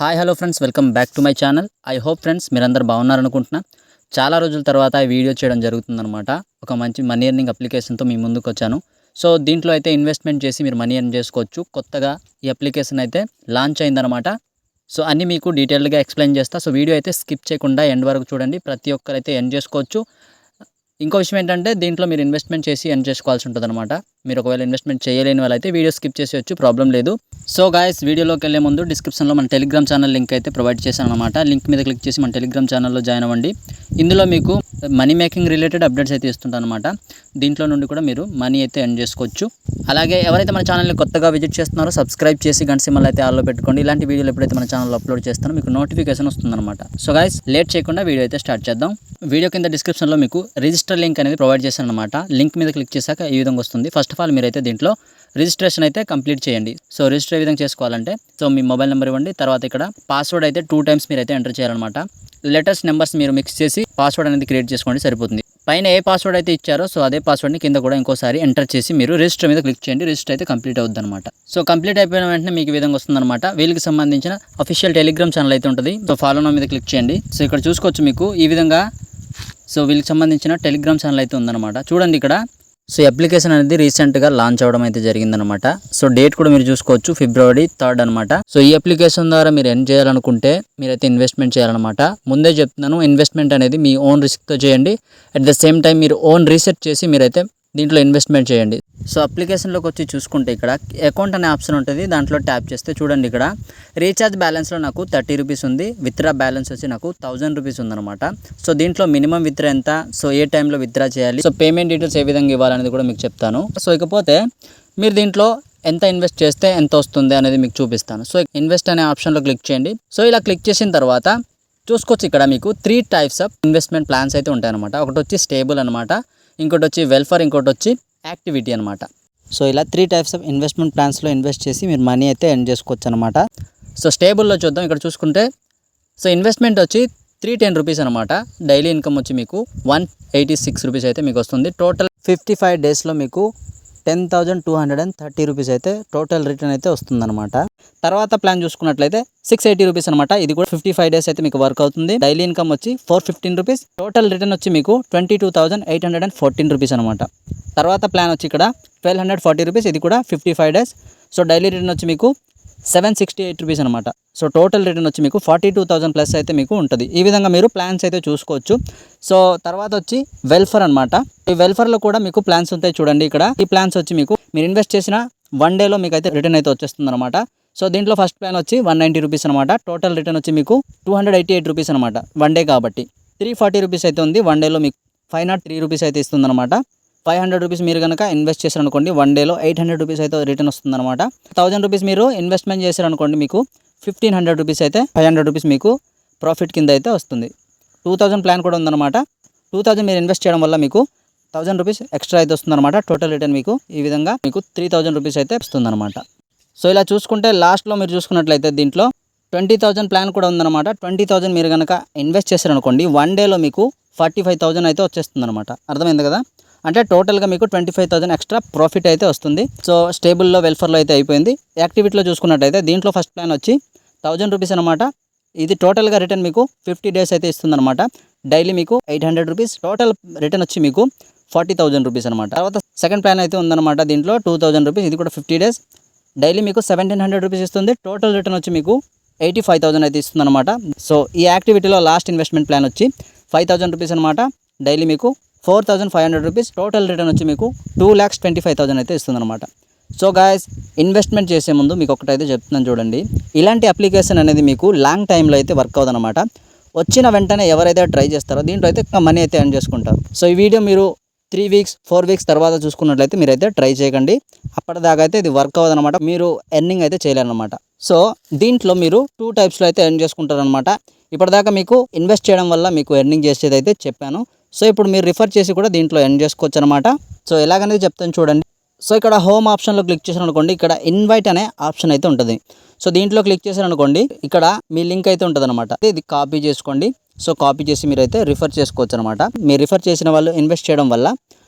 Hi hello friends, welcome back to my channel. I hope friends మీరందరూ బాగున్నారనుకుంటున్నా. చాలా రోజుల తర్వాత ఈ వీడియో చేయడం జరుగుతుందనమాట. ఒక మంచి మనీ ఎర్నింగ్ అప్లికేషన్తో మీ ముందుకు వచ్చాను. సో దీంట్లో అయితే ఇన్వెస్ట్మెంట్ చేసి మీరు మనీ ఎర్న్ చేసుకోవచ్చు. కొత్తగా ఈ అప్లికేషన్ అయితే లాంచ్ అయిందనమాట. సో అన్నీ మీకు డీటెయిల్డ్గా ఎక్స్ప్లెయిన్ చేస్తా. సో వీడియో అయితే స్కిప్ చేయకుండా ఎండ్ వరకు చూడండి. ప్రతి ఒక్కరైతే ఎర్న్ చేసుకోవచ్చు. ఇంకో విషయం ఏంటంటే దీంట్లో మీరు ఇన్వెస్ట్మెంట్ చేసి ఎర్న్ చేసుకోవాల్సి ఉంటుందన్నమాట. మీరు ఒకవేళ ఇన్వెస్ట్మెంట్ చేయలేని వాళ్ళైతే వీడియో స్కిప్ చేసేయచ్చు, ప్రాబ్లం లేదు. సో గాయస్, వీడియోలోకి వెళ్ళే ముందు డిస్క్రిప్షన్లో మన టెలిగ్రామ్ ఛానల్ లింక్ అయితే ప్రొవైడ్ చేశాను అనమాట. లింక్ మీద క్లిక్ చేసి మన టెలిగ్రామ్ ఛానల్లో జాయిన్ అవ్వండి. ఇందులో మీకు మనీ మేకింగ్ రిలేటెడ్ అప్డేట్స్ అయితే ఇస్తుంటాను అనమాట. దీంట్లో నుండి కూడా మీరు మనీ అయితే ఎర్న్ చేసుకోవచ్చు. అలాగే ఎవరైతే మన ఛానల్ని కొత్తగా విజిట్ చేస్తున్నారో సబ్స్క్రైబ్ చేసి గంట సింబల్ అయితే ఆల్లో పెట్టుకోండి. ఇలాంటి వీడియోలు ఎప్పుడైతే మన ఛానల్లో అప్లోడ్ చేస్తానో మీకు నోటిఫికేషన్ వస్తుందన్నమాట. సో గాయస్, లేట్ చేయకుండా వీడియో అయితే స్టార్ట్ చేద్దాం. వీడియో కింద డిస్క్రిప్షన్లో మీకు రిజిస్టర్ లింక్ అనేది ప్రొవైడ్ చేశాను అనమాట. లింక్ మీద క్లిక్ చేశాక ఈ విధంగా వస్తుంది. ఫస్ట్ ఆఫ్ ఆల్ మీరైతే దీంట్లో రిజిస్ట్రేషన్ అయితే కంప్లీట్ చేయండి. సో రిజిస్టర్ ఏ విధంగా చేసుకోవాలంటే, సో మీ మొబైల్ నెంబర్ ఇవ్వండి. తర్వాత ఇక్కడ పాస్వర్డ్ అయితే 2 times మీరైతే ఎంటర్ చేయాలన్నమాట. లెటర్స్ నెంబర్స్ మీరు మిక్స్ చేసి పాస్వర్డ్ అనేది క్రియేట్ చేసుకోండి, సరిపోతుంది. పైన ఏ పాస్వర్డ్ అయితే ఇచ్చారో సో అదే పాస్వర్డ్ని కింద కూడా ఇంకోసారి ఎంటర్ చేసి మీరు రిజిస్టర్ మీద క్లిక్ చేయండి. రిజిస్టర్ అయితే కంప్లీట్ అవుతుంది అనమాట. సో కంప్లీట్ అయిపోయిన వెంటనే మీకు ఈ విధంగా వస్తుందన్నమాట. వీళ్ళకి సంబంధించిన అఫీషియల్ టెలిగ్రామ్ ఛానల్ అయితే ఉంటుంది. సో ఫాలో నౌ మీద క్లిక్ చేయండి. సో ఇక్కడ చూసుకోవచ్చు మీకు ఈ విధంగా. సో వీళ్ళకి సంబంధించిన టెలిగ్రామ్ ఛానల్ అయితే ఉందన్నమాట. చూడండి ఇక్కడ. సో అప్లికేషన్ అనేది రీసెంట్గా లాంచ్ అవ్వడం అయితే జరిగిందనమాట. సో డేట్ కూడా మీరు చూసుకోవచ్చు, February 3rd అనమాట. సో ఈ అప్లికేషన్ ద్వారా మీరు ఎర్న్ చేయాలనుకుంటే మీరైతే ఇన్వెస్ట్మెంట్ చేయాలన్నమాట. ముందే చెప్తున్నాను, ఇన్వెస్ట్మెంట్ అనేది మీ ఓన్ రిస్క్తో చేయండి. అట్ ద సేమ్ టైం మీరు ఓన్ రీసెర్చ్ చేసి మీరైతే దీంట్లో ఇన్వెస్ట్మెంట్ చేయండి. సో అప్లికేషన్లోకి వచ్చి చూసుకుంటే ఇక్కడ అకౌంట్ అనే ఆప్షన్ ఉంటుంది. దాంట్లో ట్యాప్ చేస్తే చూడండి ఇక్కడ రీఛార్జ్ బ్యాలెన్స్లో నాకు 30 రూపీస్ ఉంది. విత్డ్రా బ్యాలెన్స్ వచ్చి నాకు 1000 రూపీస్ ఉందన్నమాట. సో దీంట్లో మినిమం విత్డ్రా ఎంత, సో ఏ టైంలో విత్డ్రా చేయాలి, సో పేమెంట్ డీటెయిల్స్ ఏ విధంగా ఇవ్వాలనేది కూడా మీకు చెప్తాను. సో ఇకపోతే మీరు దీంట్లో ఎంత ఇన్వెస్ట్ చేస్తే ఎంత వస్తుంది అనేది మీకు చూపిస్తాను. సో ఇన్వెస్ట్ అనే ఆప్షన్లో క్లిక్ చేయండి. సో ఇలా క్లిక్ చేసిన తర్వాత చూసుకోవచ్చు ఇక్కడ మీకు 3 types ఆఫ్ ఇన్వెస్ట్మెంట్ ప్లాన్స్ అయితే ఉంటాయన్నమాట. ఒకటి వచ్చి స్టేబుల్ అనమాట, ఇంకోటి వచ్చి వెల్ఫేర్, ఇంకోటి వచ్చి యాక్టివిటీ అనమాట. సో ఇలా 3 types ఆఫ్ ఇన్వెస్ట్మెంట్ ప్లాన్స్లో ఇన్వెస్ట్ చేసి మీరు మనీ అయితే ఎర్న్ చేసుకోవచ్చు అనమాట. సో స్టేబుల్లో చూద్దాం. ఇక్కడ చూసుకుంటే సో ఇన్వెస్ట్మెంట్ వచ్చి 310 రూపీస్ అనమాట. డైలీ ఇన్కమ్ వచ్చి మీకు 186 రూపీస్ అయితే మీకు వస్తుంది. టోటల్ 55 డేస్లో మీకు 10,230 రూపీస్ అయితే టోటల్ రిటర్న్ అయితే వస్తుందన్నమాట. తర్వాత ప్లాన్ చూసుకున్నట్లయితే 680 రూపీస్ అనమాట. ఇది కూడా 55 డేస్ అయితే మీకు వర్క్ అవుతుంది. డైలీ ఇన్కమ్ వచ్చి 415 రూపీస్. టోటల్ రిటర్న్ వచ్చి మీకు 22,814 రూపీస్ అనమాట. తర్వాత ప్లాన్ వచ్చి ఇక్కడ 1240 రూపీస్. ఇది కూడా 55 డేస్. సో డైలీ రిటర్న్ వచ్చి మీకు 768 రూపీస్ అనమాట. సో టోటల్ రిటర్న్ వచ్చి మీకు 42,000 ప్లస్ అయితే మీకు ఉంటుంది. ఈ విధంగా మీరు ప్లాన్స్ అయితే చూసుకోవచ్చు. సో తర్వాత వచ్చి వెల్ఫేర్ అనమాట. ఈ వెల్ఫేర్లో కూడా మీకు ప్లాన్స్ ఉంటాయి చూడండి ఇక్కడ. ఈ ప్లాన్స్ వచ్చి మీకు మీరు ఇన్వెస్ట్ చేసిన 1 డేలో మీకు అయితే రిటర్న్ అయితే వచ్చేస్తుంది అనమాట. సో దీంట్లో ఫస్ట్ ప్లాన్ వచ్చి 190 రూపీస్ అనమాట. టోటల్ రిటర్న్ వచ్చి మీకు 288 రూపీస్ అనమాట. 1 డే కాబట్టి 340 రూపీస్ అయితే ఉంది. 1 డేలో మీకు 503 రూపీస్ అయితే ఇస్తుంది అనమాట. 500 రూపీస్ మీరు కనుక ఇన్వెస్ట్ చేశారనుకోండి 1 డేలో 800 రూపీస్ అయితే రిటర్న్ వస్తుందన్నమాట. 1000 రూపీస్ మీరు ఇన్వెస్ట్మెంట్ చేశారనుకోండి మీకు 1500 రూపీస్ అయితే 500 రూపీస్ మీకు ప్రాఫిట్ కింద అయితే వస్తుంది. 2000 ప్లాన్ కూడా ఉందన్నమాట. 2000 మీరు ఇన్వెస్ట్ చేయడం వల్ల మీకు 1000 రూపీస్ ఎక్స్ట్రా అయితే వస్తుందన్నమాట. టోటల్ రిటర్న్ మీకు ఈ విధంగా మీకు 3000 రూపీస్ అయితే వస్తుందన్నమాట. సో ఇలా చూసుకుంటే లాస్ట్లో మీరు చూసుకున్నట్లయితే దీంట్లో 20,000 ప్లాన్ కూడా ఉందన్నమాట. 20,000 మీరు కనుక ఇన్వెస్ట్ చేశారనుకోండి 1 డేలో మీకు 45,000 అయితే వచ్చేస్తుందన్నమాట. అర్థమైంది కదా? అంటే టోటల్గా మీకు 25,000 ఎక్స్ట్రా ప్రాఫిట్ అయితే వస్తుంది. సో స్టేబుల్లో వెల్ఫేర్లో అయితే అయిపోయింది. యాక్టివిటీలో చూసుకున్నట్టయితే దీంట్లో ఫస్ట్ ప్లాన్ వచ్చి 1000 రూపీస్ అనమాట. ఇది టోటల్గా రిటర్న్ మీకు 50 డేస్ అయితే ఇస్తుందన్నమాట. డైలీ మీకు 800 రూపీస్. టోటల్ రిటర్న్ వచ్చి మీకు 40,000 రూపీస్ అనమాట. తర్వాత సెకండ్ ప్లాన్ అయితే ఉందన్నమాట. దీంట్లో 2000 రూపీస్. ఇది కూడా 50 డేస్. డైలీ మీకు 1700 రూపీస్ ఇస్తుంది. టోటల్ రిటర్న్ వచ్చి మీకు 85,000 అయితే ఇస్తుందన్నమాట. సో ఈ యాక్టివిటీలో లాస్ట్ ఇన్వెస్ట్మెంట్ ప్లాన్ వచ్చి 5,000 రూపీస్ అనమాట. డైలీ మీకు 4,500 రూపీస్. టోటల్ రిటర్న్ వచ్చి మీకు 2,25,000 అయితే ఇస్తుందన్నమాట. సో గాయస్, ఇన్వెస్ట్మెంట్ చేసే ముందు మీకు ఒకటైతే చెప్తున్నాను చూడండి. ఇలాంటి అప్లికేషన్ అనేది మీకు లాంగ్ టైంలో అయితే వర్క్ అవుతుందన్నమాట. వచ్చిన వెంటనే ఎవరైతే ట్రై చేస్తారో దీంట్లో అయితే మనీ అయితే ఎర్న్ చేసుకుంటారు. సో ఈ వీడియో మీరు 3 weeks 4 weeks తర్వాత చూసుకున్నట్లయితే మీరైతే ట్రై చేయకండి. అప్పటిదాకా అయితే ఇది వర్క్ అవ్వదన్నమాట. మీరు ఎర్నింగ్ అయితే చేయలేరన్నమాట. సో దీంట్లో మీరు 2 typesలో అయితే ఎర్న్ చేసుకుంటారనమాట. ఇప్పటిదాకా మీకు ఇన్వెస్ట్ చేయడం వల్ల మీకు ఎర్నింగ్ చేసేది అయితే చెప్పాను. సో ఇప్పుడు మీరు రిఫర్ చేసి కూడా దీంట్లో ఎర్న్ చేసుకోవచ్చు అనమాట. సో ఎలాగనేది చెప్తాను చూడండి. సో ఇక్కడ హోమ్ ఆప్షన్లో క్లిక్ చేశారనుకోండి, ఇక్కడ ఇన్వైట్ అనే ఆప్షన్ అయితే ఉంటుంది. సో దీంట్లో క్లిక్ చేశారనుకోండి, ఇక్కడ మీ లింక్ అయితే ఉంటుంది అనమాట. ఇది కాపీ చేసుకోండి. సో కాపీ చేసి మీరైతే రిఫర్ చేసుకోవచ్చు అనమాట. మీరు రిఫర్ చేసిన వాళ్ళు ఇన్వెస్ట్ చేయడం వల్ల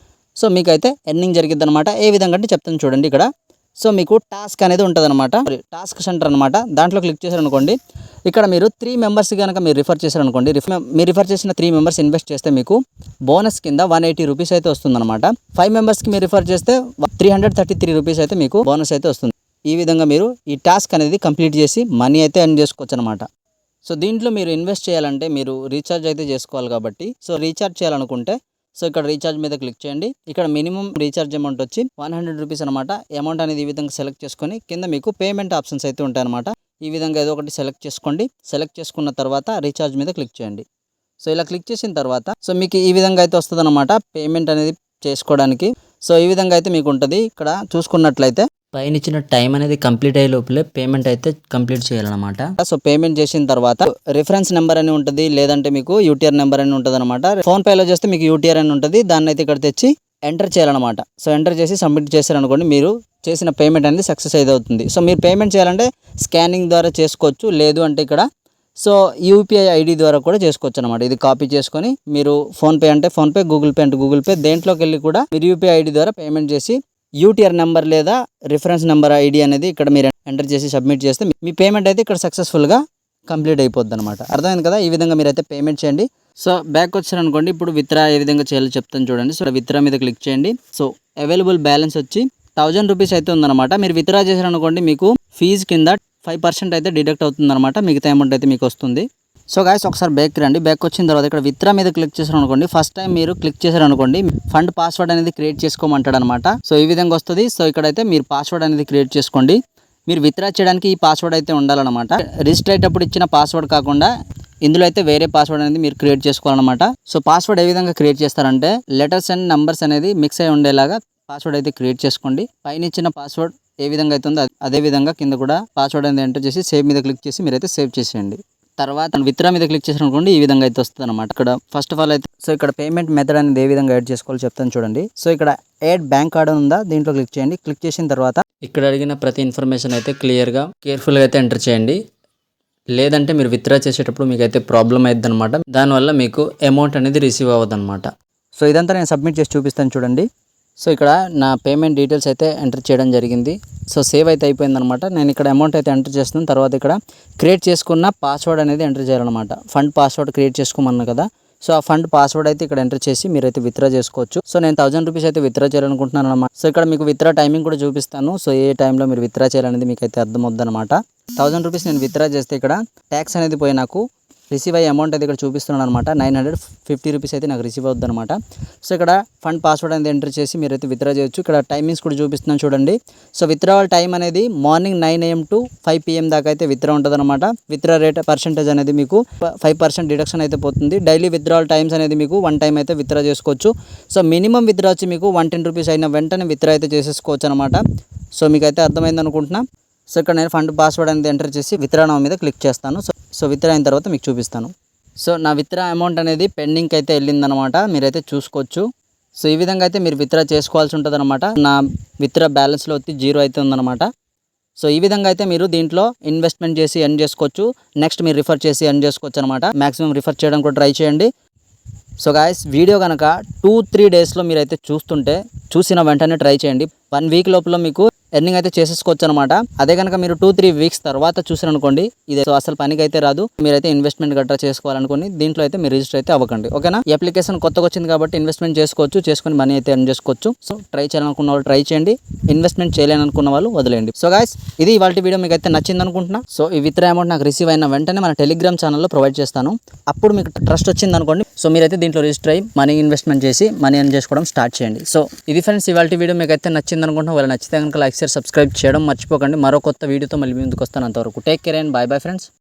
సో మీకైతే ఎర్నింగ్ జరిగిద్ది అనమాట. ఏ విధంగా అంటే చెప్తాను చూడండి. ఇక్కడ సో మీకు టాస్క్ అనేది ఉంటుంది అనమాట. టాస్క్ సెంటర్ అనమాట. దాంట్లో క్లిక్ చేశారనుకోండి, ఇక్కడ మీరు 3 మెంబర్స్ కనుక మీరు రిఫర్ చేశారనుకోండి, మీరు రిఫర్ చేసిన 3 మెంబర్స్ ఇన్వెస్ట్ చేస్తే మీకు బోనస్ కింద 180 రూపీస్ అయితే వస్తుందన్నమాట. 5 మెంబర్స్కి మీరు రిఫర్ చేస్తే 333 రూపీస్ అయితే మీకు బోనస్ అయితే వస్తుంది. ఈ విధంగా మీరు ఈ టాస్క్ అనేది కంప్లీట్ చేసి మనీ అయితే ఎర్న్ చేసుకోవచ్చు అనమాట. సో దీంట్లో మీరు ఇన్వెస్ట్ చేయాలంటే మీరు రీఛార్జ్ అయితే చేసుకోవాలి కాబట్టి, సో రీఛార్జ్ చేయాలనుకుంటే సో ఇక్కడ రీఛార్జ్ మీద క్లిక్ చేయండి. ఇక్కడ మినిమం రీఛార్జ్ అమౌంట్ వచ్చి 100 రూపీస్ అనమాట. అమౌంట్ అనేది ఈ విధంగా సెలెక్ట్ చేసుకొని కింద మీకు పేమెంట్ ఆప్షన్స్ అయితే ఉంటాయన్నమాట. ఈ విధంగా ఏదో ఒకటి సెలెక్ట్ చేసుకోండి. సెలెక్ట్ చేసుకున్న తర్వాత రీఛార్జ్ మీద క్లిక్ చేయండి. సో ఇలా క్లిక్ చేసిన తర్వాత సో మీకు ఈ విధంగా అయితే వస్తుంది అనమాట పేమెంట్ అనేది చేసుకోవడానికి. సో ఈ విధంగా అయితే మీకు ఉంటుంది. ఇక్కడ చూసుకున్నట్లయితే పైన ఇచ్చిన టైం అనేది కంప్లీట్ అయ్యే లోపలే పేమెంట్ అయితే కంప్లీట్ చేయాలన్నమాట. సో పేమెంట్ చేసిన తర్వాత రిఫరెన్స్ నెంబర్ అని ఉంటుంది, లేదంటే మీకు యూటీఆర్ నెంబర్ అని ఉంటుంది అనమాట. ఫోన్పేలో చేస్తే మీకు యూటీఆర్ అని ఉంటుంది, దాన్ని అయితే ఇక్కడ తెచ్చి ఎంటర్ చేయాలన్నమాట. సో ఎంటర్ చేసి సబ్మిట్ చేశారనుకోండి, మీరు చేసిన పేమెంట్ అనేది సక్సెస్ అయితే అవుతుంది. సో మీరు పేమెంట్ చేయాలంటే స్కానింగ్ ద్వారా చేసుకోవచ్చు, లేదు అంటే ఇక్కడ సో యూపీఐ ఐడి ద్వారా కూడా చేసుకోవచ్చు అనమాట. ఇది కాపీ చేసుకొని మీరు ఫోన్పే అంటే ఫోన్పే, గూగుల్ పే అంటే గూగుల్ పే, దేంట్లోకి వెళ్ళి కూడా మీరు యూపీఐ ఐడి ద్వారా పేమెంట్ చేసి యూటీఆర్ నెంబర్ లేదా రిఫరెన్స్ నెంబర్ ఐడి అనేది ఇక్కడ మీరు ఎంటర్ చేసి సబ్మిట్ చేస్తే మీ పేమెంట్ అయితే ఇక్కడ సక్సెస్ఫుల్గా కంప్లీట్ అయిపోద్ది అనమాట. అర్థమైంది కదా? ఈ విధంగా మీరైతే పేమెంట్ చేయండి. సో బ్యాక్ వచ్చారనుకోండి, ఇప్పుడు విత్డ్రా ఏ విధంగా చేయాలో చెప్తాను చూడండి. సో విత్డ్రా మీద క్లిక్ చేయండి. సో అవైలబుల్ బ్యాలెన్స్ వచ్చి 1000 రూపీస్ అయితే ఉందన్నమాట. మీరు విత్డ్రా చేశారనుకోండి, మీకు ఫీజు కింద 5% అయితే డిడక్ట్ అవుతుందన్నమాట. మిగతా అమౌంట్ అయితే మీకు వస్తుంది. సో గాయస్ ఒకసారి బ్యాక్ రండి. బ్యాక్ వచ్చిన తర్వాత ఇక్కడ విత్డ్రా మీద క్లిక్ చేశారనుకోండి, ఫస్ట్ టైం మీరు క్లిక్ చేశారనుకోండి ఫండ్ పాస్వర్డ్ అనేది క్రియేట్ చేసుకోమంటాడు అనమాట. సో ఈ విధంగా వస్తుంది. సో ఇక్కడైతే మీరు పాస్వర్డ్ అనేది క్రియేట్ చేసుకోండి. మీరు విత్డ్రా చేయడానికి ఈ పాస్వర్డ్ అయితే ఉండాలన్నమాట. రిజిస్టర్ అయ్యేటప్పుడు ఇచ్చిన పాస్వర్డ్ కాకుండా ఇందులో అయితే వేరే పాస్వర్డ్ అనేది మీరు క్రియేట్ చేసుకోవాలన్నమాట. సో పాస్వర్డ్ ఏ విధంగా క్రియేట్ చేస్తారంటే లెటర్స్ అండ్ నంబర్స్ అనేది మిక్స్ అయి ఉండేలాగా పాస్వర్డ్ అయితే క్రియేట్ చేసుకోండి. పైన ఇచ్చిన పాస్వర్డ్ ఏ విధంగా అయితే ఉందో అదే విధంగా కింద కూడా పాస్వర్డ్ అనేది ఎంటర్ చేసి సేవ్ మీద క్లిక్ చేసి మీరైతే సేవ్ చేసేయండి. తర్వాత విత్డ్రా మీద క్లిక్ చేసారనుకోండి, ఈ విధంగా అయితే వస్తుంది అనమాట. ఇక్కడ ఫస్ట్ ఆఫ్ ఆల్ అయితే సో ఇక్కడ పేమెంట్ మెథడ్ అనేది ఏ విధంగా యాడ్ చేసుకోవాలో చెప్తాను చూడండి. సో ఇక్కడ యాడ్ బ్యాంక్ కార్డ్ ఉందా, దీంట్లో క్లిక్ చేయండి. క్లిక్ చేసిన తర్వాత ఇక్కడ అడిగిన ప్రతి ఇన్ఫర్మేషన్ అయితే క్లియర్గా కేర్ఫుల్గా అయితే ఎంటర్ చేయండి. లేదంటే మీరు విత్డ్రా చేసేటప్పుడు మీకు అయితే ప్రాబ్లం అవుతుంది అనమాట. దానివల్ల మీకు అమౌంట్ అనేది రిసీవ్ అవ్వదు అనమాట. సో ఇదంతా నేను సబ్మిట్ చేసి చూపిస్తాను చూడండి. సో ఇక్కడ నా పేమెంట్ డీటెయిల్స్ అయితే ఎంటర్ చేయడం జరిగింది. సో సేవ్ అయితే అయిపోయిందనమాట. నేను ఇక్కడ అమౌంట్ అయితే ఎంటర్ చేస్తున్నాను. తర్వాత ఇక్కడ క్రియేట్ చేసుకున్న పాస్వర్డ్ అనేది ఎంటర్ చేయాలన్నమాట. ఫండ్ పాస్వర్డ్ క్రియేట్ చేసుకోమన్నా కదా, సో ఆ ఫండ్ పాస్వర్డ్ అయితే ఇక్కడ ఎంటర్ చేసి మీరైతే విత్డ్రా చేసుకోవచ్చు. సో నేను 1000 రూపీస్ అయితే విత్డ్రా చేయాలనుకుంటున్నాను అనమాట. సో ఇక్కడ మీకు విత్డ్రా టైమింగ్ కూడా చూపిస్తాను. సో ఏ టైంలో మీరు విత్డ్రా చేయాలనేది మీకు అయితే అర్థమవుద్ది అనమాట. 1000 రూపీస్ నేను విత్డ్రా చేస్తే ఇక్కడ ట్యాక్స్ అనేది పోయి నాకు రిసీవ్ అయ్యే అమౌంట్ అయితే ఇక్కడ చూపిస్తున్నాను అనమాట. 950 రూపీస్ అయితే నాకు రిసీవ్ అవుతుంది అనమాట. సో ఇక్కడ ఫండ్ పాస్వర్డ్ అనేది ఎంటర్ చేసి మీరైతే విత్డ్రా చేయొచ్చు. ఇక్కడ టైమింగ్స్ కూడా చూపిస్తున్నాను చూడండి. సో విత్డ్రావల్ టైం అనేది మార్నింగ్ 9 AM to 5 PM దాకా అయితే విత్డ్రా ఉంటుంది అనమాట. విత్డ్రా రేట్ పర్సెంటేజ్ అనేది మీకు 5% డిడక్షన్ అయితే పోతుంది. డైలీ విత్డ్రావల్ టైమ్స్ అనేది మీకు 1 టైం అయితే విత్డ్రా చేసుకోవచ్చు. సో మినిమం విత్డ్రా వచ్చి మీకు 110 రూపీస్ అయిన వెంటనే విత్డ్రా అయితే చేసేసుకోవచ్చు అనమాట. సో మీకు అయితే అర్థమైంది అనుకుంటున్నా. సో ఇక్కడ నేను ఫండ్ పాస్వర్డ్ అనేది ఎంటర్ చేసి విత్డ్రా నౌ మీద క్లిక్ చేస్తాను. సో విత్డ్రా అయిన తర్వాత మీకు చూపిస్తాను. సో నా విత్డ్రా అమౌంట్ అనేది పెండింగ్కి అయితే వెళ్ళిందనమాట, మీరైతే చూసుకోవచ్చు. సో ఈ విధంగా అయితే మీరు విత్డ్రా చేసుకోవాల్సి ఉంటుంది అనమాట. నా విత్డ్రా బ్యాలెన్స్లో వచ్చి 0 అయితే ఉందన్నమాట. సో ఈ విధంగా అయితే మీరు దీంట్లో ఇన్వెస్ట్మెంట్ చేసి ఎర్న్ చేసుకోవచ్చు. నెక్స్ట్ మీరు రిఫర్ చేసి ఎర్న్ చేసుకోవచ్చు అనమాట. మ్యాక్సిమం రిఫర్ చేయడం కూడా ట్రై చేయండి. సో గాయస్ వీడియో కనుక 2-3 డేస్లో మీరైతే చూసిన వెంటనే ట్రై చేయండి. 1 వీక్ లోపల మీకు ఎర్నింగ్ అయితే చేసేసుకోవచ్చు అనమాట. అదే కనుక మీరు 2-3 వీక్స్ తర్వాత చూసారనుకోండి, ఇది అసలు పనికి అయితే రాదు. మీరైతే ఇన్వెస్ట్మెంట్ గట్రా చేసుకోవాలనుకోండి దీంట్లో అయితే మీరు రిజిస్టర్ అయితే అవ్వకండి. ఓకేనా? ఈ అప్లికేషన్ కొత్తగా వచ్చింది కాబట్టి ఇన్వెస్ట్మెంట్ చేసుకొని మనీ అయితే ఎర్న్ చేసుకోవచ్చు. సో ట్రై చేయాలనుకున్న వాళ్ళు ట్రై చేయండి, ఇన్వెస్ట్మెంట్ చేయలేనుకున్న వాళ్ళు వదిలేయండి. సో గాయస్ ఇది ఇవాళ వీడియో మీకు అయితే నచ్చింది అనుకుంటున్నా. సో ఈ విత్డ్రా అమౌంట్ నాకు రిసీవ్ అయిన వెంటనే మన టెలిగ్రామ్ ఛానల్లో ప్రొవైడ్ చేస్తాను. అప్పుడు మీకు ట్రస్ట్ వచ్చింది అనుకోండి, సో మీరైతే దీంట్లో రిజిస్టర్ అయ్యి మనీ ఇన్వెస్ట్మెంట్ చేసి మనీ ఎర్న్ చేసుకోవడం స్టార్ట్ చేయండి. సో ఇది ఫ్రెండ్స్ ఇవాళ వీడియో మీకు అయితే నచ్చింది అనుకుంటున్నా. వాళ్ళు నచ్చితే కనుక లైక్ షేర్ సబ్స్క్రైబ్ చేయడం మర్చిపోకండి. మరో కొత్త వీడియోతో మళ్ళీ ముందుకు వస్తాను. అంతవరకు take care and by bye friends.